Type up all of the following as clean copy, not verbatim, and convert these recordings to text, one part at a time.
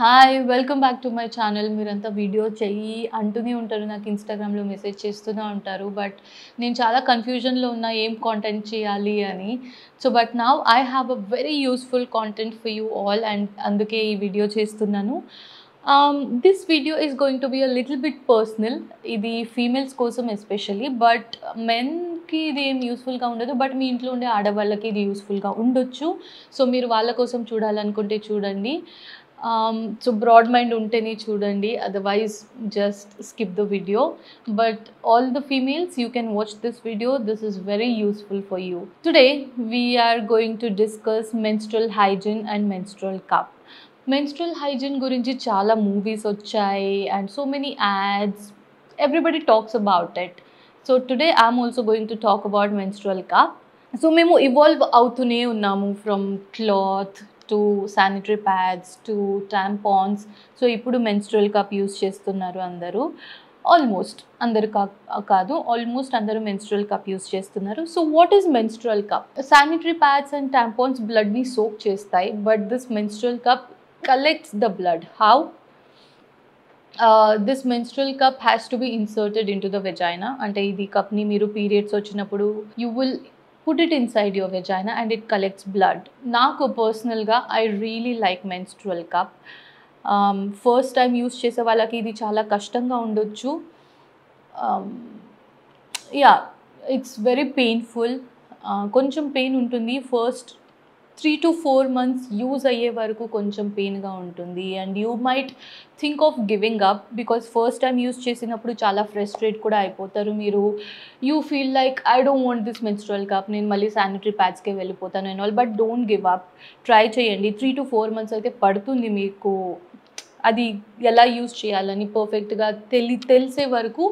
Hi welcome back to my channel. మీరంతా video చెయ్యి అంటూనే ఉంటారు, నాకు ఇన్స్టాగ్రామ్లో మెసేజ్ చేస్తూనే ఉంటారు. బట్ నేను చాలా కన్ఫ్యూజన్లో ఉన్నా ఏం కాంటెంట్ చేయాలి అని. So but now I have a very useful content for you all and అందుకే ఈ వీడియో చేస్తున్నాను. This video is going to be a little bit personal. ఇది ఫీమేల్స్ కోసం ఎస్పెషల్లీ, బట్ మెన్కి ఇది ఏం యూస్ఫుల్గా ఉండదు. బట్ మీ ఇంట్లో ఉండే ఆడవాళ్ళకి ఇది యూస్ఫుల్గా ఉండొచ్చు. సో మీరు వాళ్ళ కోసం చూడాలనుకుంటే చూడండి. So broad mind unteni chudandi, otherwise just skip the video. But all the females, you can watch this video. This is very useful for you. Today we are going to discuss menstrual hygiene and menstrual cup. Menstrual hygiene gurinchi chala movies vachayi and so many ads. Everybody talks about it. So today I'm also going to talk about menstrual cup. So మేము evolve అవుతూనే ఉన్నాము, from cloth to sanitary pads to tampons. So ఇప్పుడు menstrual cup use చేస్తున్నారు అందరూ. Almost అందరు కాదు, almost అందరూ menstrual cup use చేస్తున్నారు. So what is menstrual cup? Sanitary pads and tampons బ్లడ్ని సోక్ చేస్తాయి, but this menstrual cup collects the blood. How? This menstrual cup has to be inserted into the vagina. Ante idi cup ni meeru periods vachinappudu you will put it inside your vagina and it collects blood. Naaku personal ga I really like menstrual cup. First time use chese vallaki idi chaala kashtanga undochu. Yeah, it's very painful. Koncham pain untundi first 3 to 4 months use అయ్యే వరకు కొంచెం పెయిన్గా ఉంటుంది. And you might think of giving up, because first time use చేసినప్పుడు చాలా frustrate కూడా అయిపోతారు మీరు. You feel like I don't want this menstrual cup, నేను మళ్ళీ శానిటరీ ప్యాడ్స్కే వెళ్ళిపోతాను and all. But don't give up, try చేయండి. 3 to 4 months అయితే పడుతుంది మీకు అది ఎలా యూజ్ చేయాలని పర్ఫెక్ట్గా తెలిసే వరకు.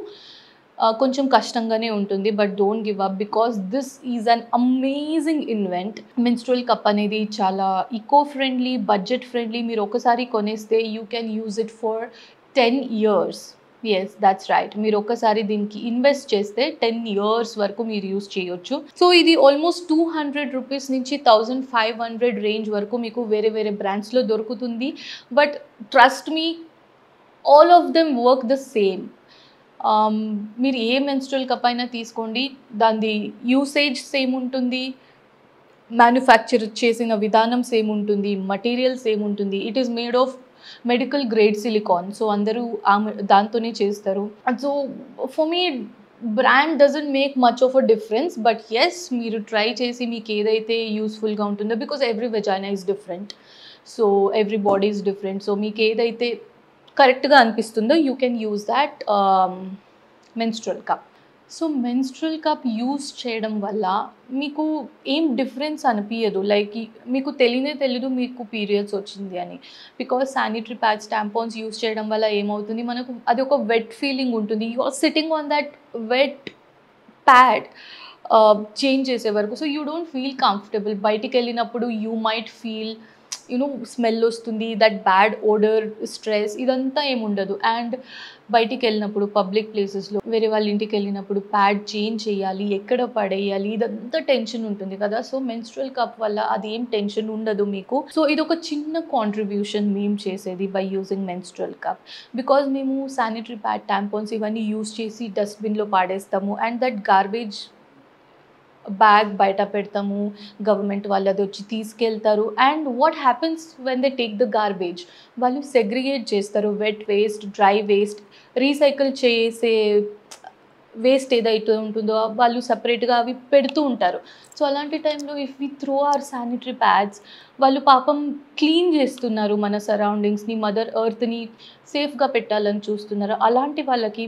కొంచెం కష్టంగానే ఉంటుంది, but don't give up because this is an amazing invent. Menstrual cup అనేది చాలా ఈకో ఫ్రెండ్లీ, బడ్జెట్ ఫ్రెండ్లీ. మీరు ఒకసారి కొనేస్తే you can use it for 10 years. Yes, that's right. మీరు ఒకసారి దీనికి ఇన్వెస్ట్ చేస్తే 10 years వరకు మీరు యూజ్ చేయొచ్చు. సో ఇది ఆల్మోస్ట్ 200 రూపీస్ నుంచి 1500 రేంజ్ వరకు మీకు వేరే వేరే బ్రాండ్స్లో దొరుకుతుంది. But trust me, all of them work the same. మీరు ఏ మెన్స్ట్రువల్ కప్ అయినా తీసుకోండి, దాని యూసేజ్ సేమ్ ఉంటుంది, మ్యానుఫ్యాక్చర్ చేసిన విధానం సేమ్ ఉంటుంది, మటీరియల్ సేమ్ ఉంటుంది. It is made of medical grade silicone. So అందరూ దాంతోనే చేస్తారు. So for me brand doesn't make much of a difference, but yes మీరు ట్రై చేసి మీకు ఏదైతే యూస్ఫుల్గా ఉంటుందో, because every vagina is different, so every body is different. So మీకు ఏదైతే కరెక్ట్గా అనిపిస్తుందో you can use that menstrual cup. So menstrual cup use చేయడం వల్ల మీకు ఏం డిఫరెన్స్ అనిపించదు. లైక్ మీకు తెలీదు మీకు పీరియడ్స్ వచ్చింది అని. Because sanitary pads, tampons use చేయడం వల్ల ఏమవుతుంది, మనకు అది ఒక వెట్ ఫీలింగ్ ఉంటుంది. You are sitting on that wet pad change చేసే వరకు. So you don't feel comfortable. బయటికి వెళ్ళినప్పుడు యూ మైట్ ఫీల్ స్మెల్ వస్తుంది, దట్ బ్యాడ్ ఓడర్, స్ట్రెస్, ఇదంతా ఏముండదు. అండ్ బయటికి వెళ్ళినప్పుడు పబ్లిక్ ప్లేసెస్లో వేరే వాళ్ళ ఇంటికి వెళ్ళినప్పుడు ప్యాడ్ చేంజ్ చేయాలి, ఎక్కడ పడేయాలి, ఇదంతా టెన్షన్ ఉంటుంది కదా. సో మెన్స్ట్రువల్ కప్ వల్ల అది ఏం టెన్షన్ ఉండదు మీకు. సో ఇది ఒక చిన్న కాంట్రిబ్యూషన్ మేము చేసేది by using menstrual cup. Because మేము శానిటరీ ప్యాడ్, టాంపాన్స్ ఇవన్నీ యూజ్ చేసి డస్ట్బిన్లో పాడేస్తాము. అండ్ దట్ గార్బేజ్ బ్యాగ్ బయట పెడతాము, గవర్నమెంట్ వాళ్ళు అది వచ్చి తీసుకెళ్తారు. And what happens when they take the garbage, వాళ్ళు సెగ్రిగేట్ చేస్తారు. Wet waste, dry waste, recycle చేసే వేస్ట్ ఏదైతే ఉంటుందో వాళ్ళు సపరేట్గా అవి పెడుతూ ఉంటారు. సో అలాంటి టైంలో if we throw our sanitary pads, వాళ్ళు పాపం క్లీన్ చేస్తున్నారు మన సరౌండింగ్స్ని, మదర్ ఎర్త్ని సేఫ్గా పెట్టాలని చూస్తున్నారు. అలాంటి వాళ్ళకి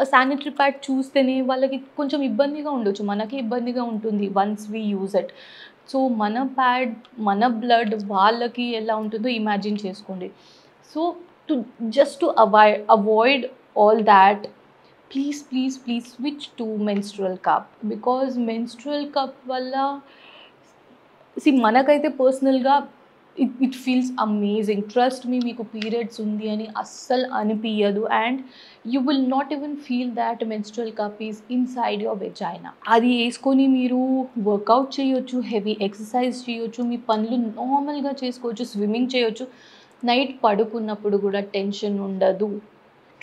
శానిటరీ ప్యాడ్ చూస్తేనే వాళ్ళకి కొంచెం ఇబ్బందిగా ఉండొచ్చు, మనకి ఇబ్బందిగా ఉంటుంది once we use it. So మన ప్యాడ్, మన బ్లడ్ వాళ్ళకి ఎలా ఉంటుందో ఇమాజిన్ చేసుకోండి. So just to avoid all that, please switch to menstrual cup. Because menstrual cup వల్ల మనకైతే పర్సనల్గా it feels amazing. Trust me, మీకు పీరియడ్స్ ఉంది అని అస్సలు అనిపించదు. And you will not even feel that menstrual cup is inside your vagina. అది వేసుకొని మీరు వర్కౌట్ చేయొచ్చు, హెవీ ఎక్సర్సైజ్ చేయొచ్చు, మీ పనులు నార్మల్గా చేసుకోవచ్చు, స్విమ్మింగ్ చేయొచ్చు. నైట్ పడుకున్నప్పుడు కూడా టెన్షన్ ఉండదు.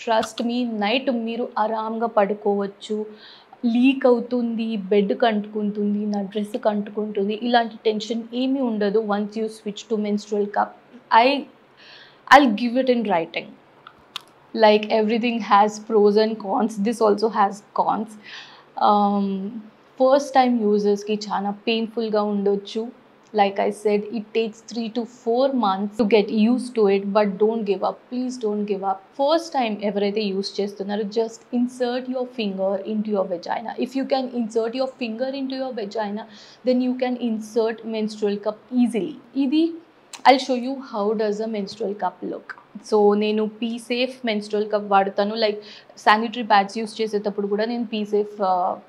ట్రస్ట్ మీ, నైట్ మీరు ఆరాంగా పడుకోవచ్చు. లీక్ అవుతుంది, బెడ్కి అంటుకుంటుంది, నా డ్రెస్కి అంటుకుంటుంది, ఇలాంటి టెన్షన్ ఏమీ ఉండదు. Once you switch to menstrual cup, I'll give it in writing. Like everything has pros and cons, this also has cons. First time users ki chana painful ga undochu. Like I said, it takes 3 to 4 months to get used to it, but don't give up. Please don't give up. First time ఎవరైతే use చేస్తున్నారో just insert your finger into your vagina. If you can insert your finger into your vagina, then you can insert menstrual cup easily. Idi I'll show you how does a menstrual cup look. So నేను Pee Safe menstrual cup వాడతాను. Like sanitary pads use చేసేటప్పుడు కూడా నేను Pee Safe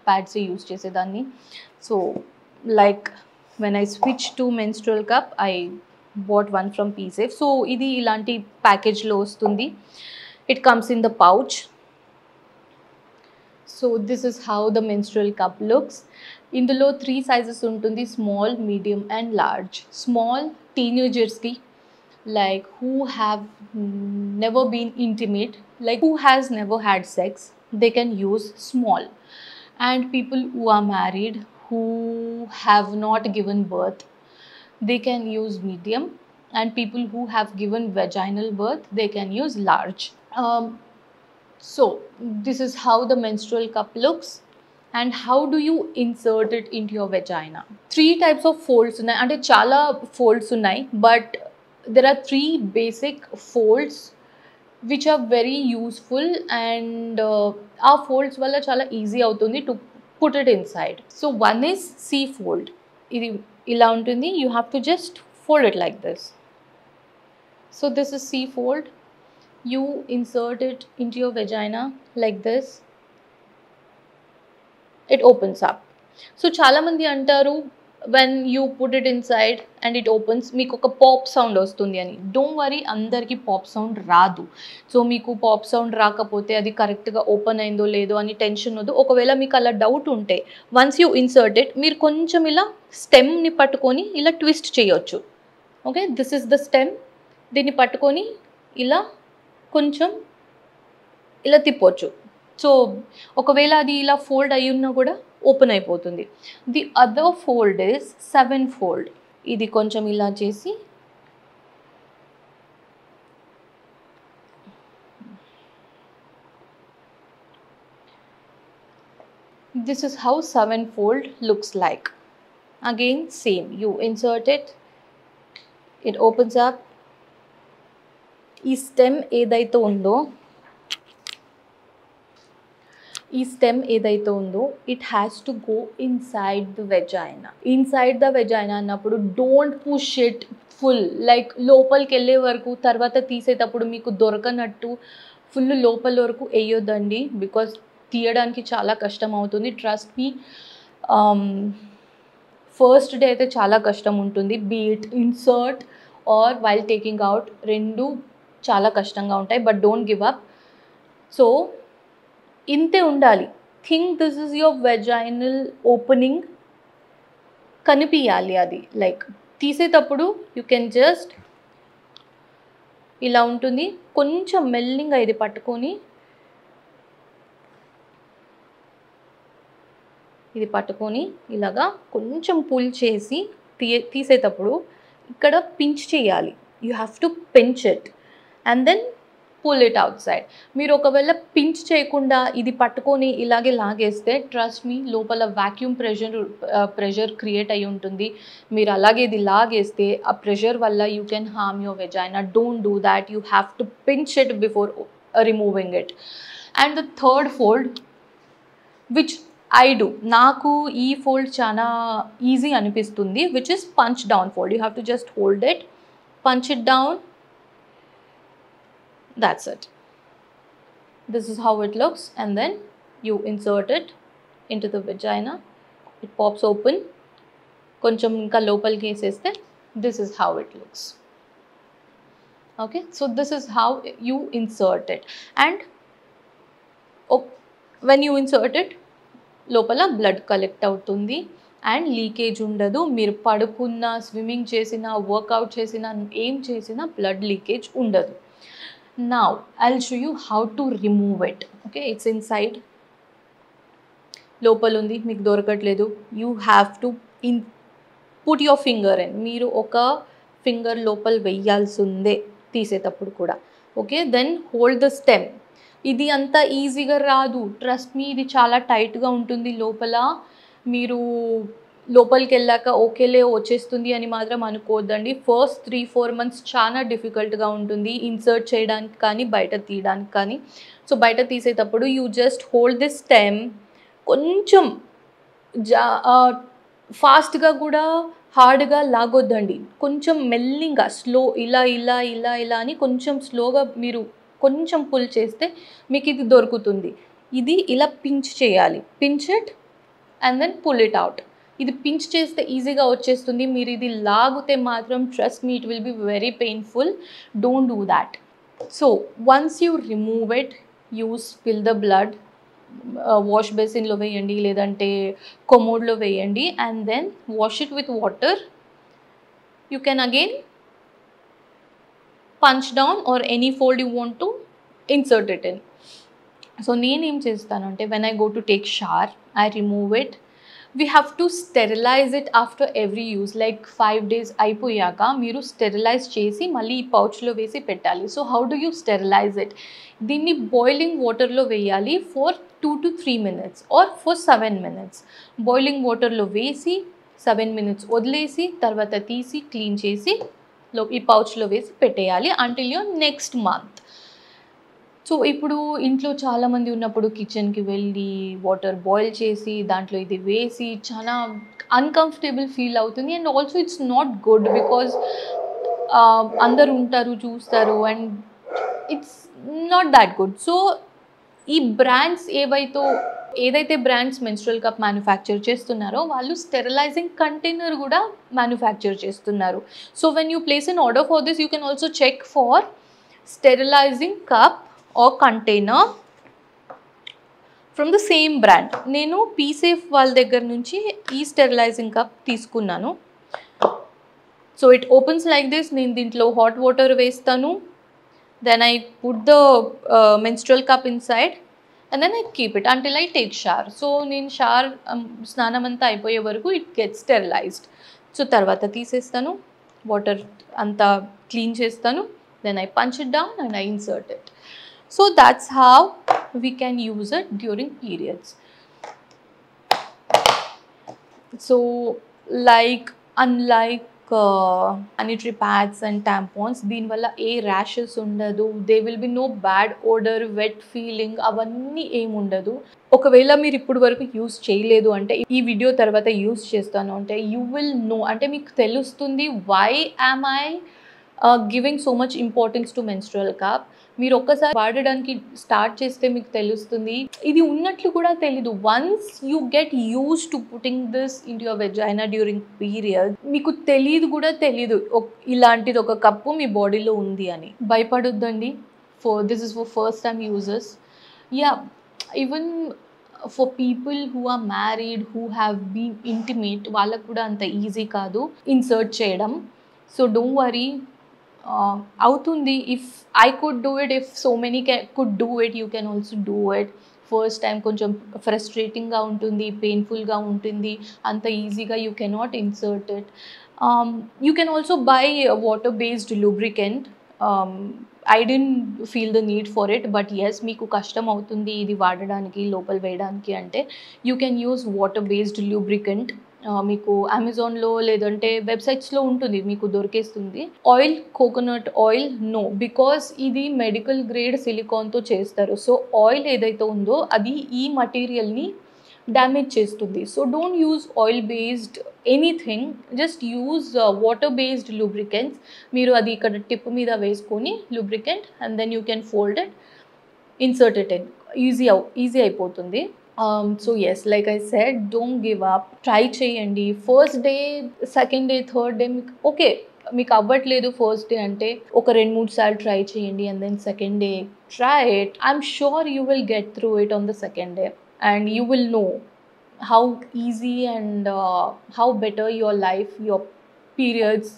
pads use చేసేదాన్ని. So like when I switch to menstrual cup I bought one from Pee Safe. So ఇది ఇలాంటి ప్యాకేజ్లో వస్తుంది. It comes in the pouch. So this is how the menstrual cup looks. ఇందులో 3 sizes ఉంటుంది, small, medium and large. Small టీనేజర్స్కి, like who have never been intimate, like who has never had sex, they can use small. And people who are married, who have not given birth, they can use medium. And people who have given vaginal birth, they can use large. So this is how the menstrual cup looks. And how do you insert it into your vagina? 3 types of folds unnai, ante chala folds unnai, but there are 3 basic folds which are very useful, and our folds valla chala easy avutundi to put it inside. So one is C fold. Idi ila untundi, you have to just fold it like this. So this is C fold. You insert it into your vagina like this. It opens up. So chala mandi antaru, when you put it inside and it opens, meeku oka pop sound ostundi ani. Don't worry, andarki pop sound raadu. So meeku pop sound raakapothe adi correct ga open aindo ledo ani tension odu. Okavela meeku ala doubt unte, once you insert it, meer koncham ila stem ni pattukoni ila twist cheyochu. Okay, this is the stem. Dini pattukoni ila koncham ila tippochu. So ఒకవేళ అది ఇలా fold అయ్యి ఉన్నా కూడా open అయిపోతుంది. The other fold is 7 fold. ఇది కొంచెం ఇలా చేసి this is how 7 fold looks like. Again same, you insert it, it opens up. ఈ స్టెమ్ ఏదైతే ఉందో, it has to go inside the vagina. Inside the vagina అన్నప్పుడు don't push it full, like లోపలికి వెళ్ళే వరకు, తర్వాత తీసేటప్పుడు మీకు దొరకనట్టు ఫుల్ లోపల వరకు వేయొద్దండి, బికాస్ తీయడానికి చాలా కష్టం అవుతుంది. ట్రస్ట్ మీ, ఫస్ట్ డే అయితే చాలా కష్టం ఉంటుంది. Be it insert or while taking out, రెండు చాలా కష్టంగా ఉంటాయి. But don't give up. So ఇంతే ఉండాలి. Think this is your vaginal opening కనిపించాలి. అది లైక్ తీసేటప్పుడు యూ కెన్ జస్ట్ ఇలా ఉంటుంది. కొంచెం మెల్లింగా ఇది పట్టుకొని, ఇలాగా కొంచెం పుల్ చేసి తీసేటప్పుడు ఇక్కడ పించ్ చేయాలి. You have to pinch it and then pull it outside. మీరు ఒకవేళ పించ్ చేయకుండా ఇది పట్టుకొని ఇలాగే లాగేస్తే, ట్రస్ట్ మీ, లోపల వాక్యూమ్ ప్రెషర్ క్రియేట్ అయి ఉంటుంది. మీరు అలాగే ఇది లాగేస్తే ఆ ప్రెషర్ వల్ల you can harm your vagina. Don't do that. You have to pinch it before removing it. And the third fold which I do, నాకు ఈ ఫోల్డ్ చాలా ఈజీ అనిపిస్తుంది, which is punch down fold. You have to just hold it, punch it down. That's it. This is how it looks, and then you insert it into the vagina. It pops open. Koncham inka lopalki eseste, this is how it looks. Okay, so this is how you insert it. And when you insert it, lopala blood collect avutundi, and leakage ఉండదు. మీరు పడుకున్న, swimming చేసినా, work out చేసినా, ఏం చేసినా blood leakage ఉండదు. Now I'll show you how to remove it. Okay, it's inside. లోపల ఉంది, మీకు దొరకట్లేదు. You have to put your finger in. మీరు ఒక ఫింగర్ లోపల వెయ్యాల్సిందే తీసేటప్పుడు కూడా. Okay, then hold the stem. ఇది అంత ఈజీగా రాదు, ట్రస్ట్ మీ. ఇది చాలా టైట్గా ఉంటుంది లోపల. మీరు లోపలికి వెళ్ళాక ఓకేలే వచ్చేస్తుంది అని మాత్రం అనుకోవద్దండి. ఫస్ట్ 3-4 months చాలా డిఫికల్ట్గా ఉంటుంది ఇన్సర్ట్ చేయడానికి కానీ బయట తీయడానికి కానీ. సో బయట తీసేటప్పుడు you just hold this stem. కొంచెం ఫాస్ట్గా కూడా హార్డ్గా లాగొద్దండి, కొంచెం మెల్లిగా స్లో, ఇలా ఇలా ఇలా ఇలా అని కొంచెం స్లోగా మీరు కొంచెం పుల్ చేస్తే మీకు ఇది దొరుకుతుంది. ఇది ఇలా పించ్ చేయాలి, pinch it and then pull it out. ఇది పించ్ చేస్తే ఈజీగా వచ్చేస్తుంది. మీరు ఇది లాగితే మాత్రం trust me, it will be very painful. Don't do that. So once you remove it, you spill the blood. Wash బేసిన్లో వేయండి, లేదంటే కొమోడ్లో వేయండి, and then wash it with water. You can again punch down or any fold you want to insert it in. So నేనేం చేస్తానంటే, when I go to take shower, I remove it. We have to sterilize it after every use. Like 5 days అయిపోయాక మీరు sterilise చేసి మళ్ళీ ఈ పౌచ్లో వేసి పెట్టాలి. So how do you sterilize it? దీన్ని బాయిలింగ్ వాటర్లో వేయాలి for 2 to 3 minutes or for 7 minutes. Boiling వాటర్లో వేసి 7 minutes వదిలేసి తర్వాత తీసి క్లీన్ చేసి ఈ పౌచ్లో వేసి పెట్టేయాలి until your next month. So ఇప్పుడు ఇంట్లో చాలామంది ఉన్నప్పుడు కిచెన్కి వెళ్ళి వాటర్ బాయిల్ చేసి దాంట్లో ఇది వేసి చాలా అన్కంఫర్టబుల్ ఫీల్ అవుతుంది. And also it's not good because అందరు ఉంటారు, చూస్తారు, and it's not that good. So ఈ బ్రాండ్స్ ఏదైతే బ్రాండ్స్ మెన్స్ట్రువల్ కప్ మ్యానుఫ్యాక్చర్ చేస్తున్నారో వాళ్ళు స్టెరిలైజింగ్ కంటైనర్ కూడా మ్యానుఫ్యాక్చర్ చేస్తున్నారు. So when you place an order for this, you can also check for sterilizing cup or container from the same brand. నేను పీసేఫ్ వాళ్ళ దగ్గర నుంచి ఈ స్టెరిలైజింగ్ కప్ తీసుకున్నాను. So it opens like this. నేను దీంట్లో హాట్ వాటర్ వేస్తాను, then I put the menstrual cup inside and then I keep it until I take shower. So నేను స్నానం అంతా అయిపోయే వరకు ఇట్ గెట్స్ స్టెరిలైజ్డ్. సో తర్వాత తీసేస్తాను, వాటర్ అంతా క్లీన్ చేస్తాను, then I punch it down and I insert it. So that's how we can use it during periods. So unlike sanitary pads and tampons, దీని వల్ల ఏ ర్యాషెస్ ఉండదు. They will be no bad odour, wet feeling అవన్నీ ఏమి ఉండదు. ఒకవేళ మీరు ఇప్పుడు వరకు యూస్ చేయలేదు అంటే ఈ వీడియో తర్వాత యూస్ చేస్తాను అంటే యూ విల్ నో, అంటే మీకు తెలుస్తుంది why am I giving so much importance to menstrual cup. మీరు ఒక్కసారి వాడడానికి స్టార్ట్ చేస్తే మీకు తెలుస్తుంది, ఇది ఉన్నట్లు కూడా తెలీదు. Once you get use to putting this in your vagina during period, మీకు తెలీదు ఇలాంటిది ఒక కప్పు మీ బాడీలో ఉంది అని. భయపడొద్దండి. This is for first time users. Yeah, even for people who are married, who have been intimate, వాళ్ళకు కూడా అంత ఈజీ కాదు ఇన్సర్ట్ చేయడం. సో డోంట్ వరీ, అవుతుంది. If I could do it, if so many could do it, you can also do it. First time కొంచెం ఫ్రస్ట్రేటింగ్గా ఉంటుంది, పెయిన్ఫుల్గా ఉంటుంది, అంత ఈజీగా you cannot insert it. You can also buy water based lubricant. I didn't feel the need for it, but yes మీకు కష్టం అవుతుంది ఇది వాడడానికి, లోపల వేయడానికి అంటే you can use water based lubricant. మీకు అమెజాన్లో లేదంటే వెబ్సైట్స్లో ఉంటుంది, మీకు దొరికేస్తుంది. Oil, coconut oil no, because ఇది మెడికల్ గ్రేడ్ సిలికాన్తో చేస్తారు. సో ఆయిల్ ఏదైతే ఉందో అది ఈ మటీరియల్ని డ్యామేజ్ చేస్తుంది. So don't use oil based anything, just use water based lubricants. మీరు అది ఇక్కడ టిప్ మీద వేసుకొని lubricant and then you can fold it, insert it in, easy అయిపోతుంది. So yes, like I said, don't give up. Try చేయండి. First day, second day, third day okay మీకు అవ్వట్లేదు first day అంటే ఒక 2-3 సార్లు ట్రై చేయండి and then second day try it. I'm sure you will get through it on the second day and you will know how easy and how better your life, your periods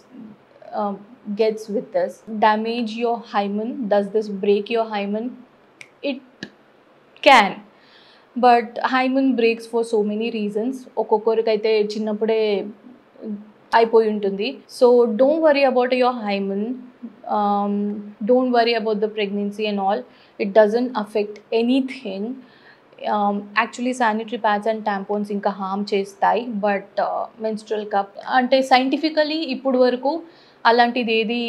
um, gets with this. Damage your hymen? Does this break your hymen? It can, but hymen breaks for so many reasons. ఒక్కొక్కరికైతే చిన్నప్పుడే అయిపోయి ఉంటుంది. So don't worry about your hymen, don't worry about the pregnancy and all. It doesn't affect anything. Actually sanitary pads and tampons ఇంకా harm చేస్తాయి, but menstrual cup అంటే scientifically ఇప్పుడు వరకు అలాంటిది ఏది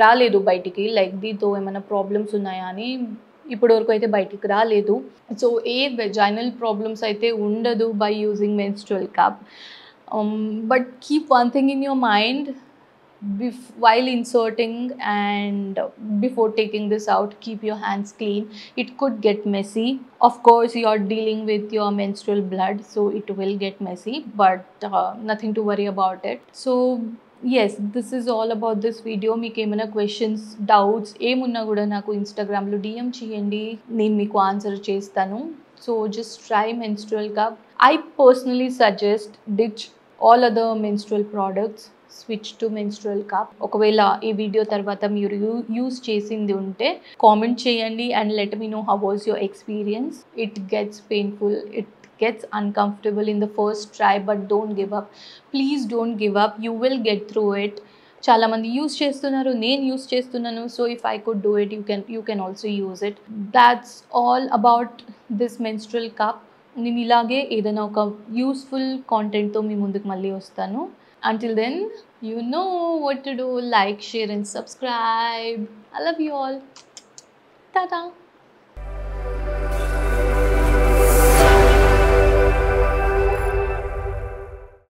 రాలేదు బయటికి, లైక్ దీంతో ఏమైనా ప్రాబ్లమ్స్ ఉన్నాయా అని ఇప్పటి వరకు అయితే బయటికి రాలేదు. సో ఏ వెజైనల్ ప్రాబ్లమ్స్ అయితే ఉండదు by using menstrual cup. But keep one thing in your mind while inserting and before taking this out, keep your hands clean. It could get messy. Of course you are dealing with your menstrual blood, so it will get messy, but nothing to worry about it. So yes, this is all about this video. మీకు ఏమైనా questions, doubts ఏమున్నా కూడా నాకు ఇన్స్టాగ్రామ్లో DM చేయండి, నేను మీకు answer చేస్తాను. So just try menstrual cup. I personally suggest ditch all other menstrual products, switch to menstrual cup. ఒకవేళ ఈ వీడియో తర్వాత మీరు యూస్ చేసింది ఉంటే కామెంట్ చేయండి and let me know how was your experience. It gets painful, it gets uncomfortable in the first try, but don't give up. Please don't give up, you will get through it. చాలామంది use చేస్తున్నారు, నేను use చేస్తున్నాను. So if I could do it, you can also use it. That's all about this menstrual cup. నేను ఇలాగే ఏదైనా ఒక useful కాంటెంట్తో మీ ముందుకు మళ్ళీ వస్తాను. Until then, you know what to do. Like, share and subscribe. I love you all. Ta-ta.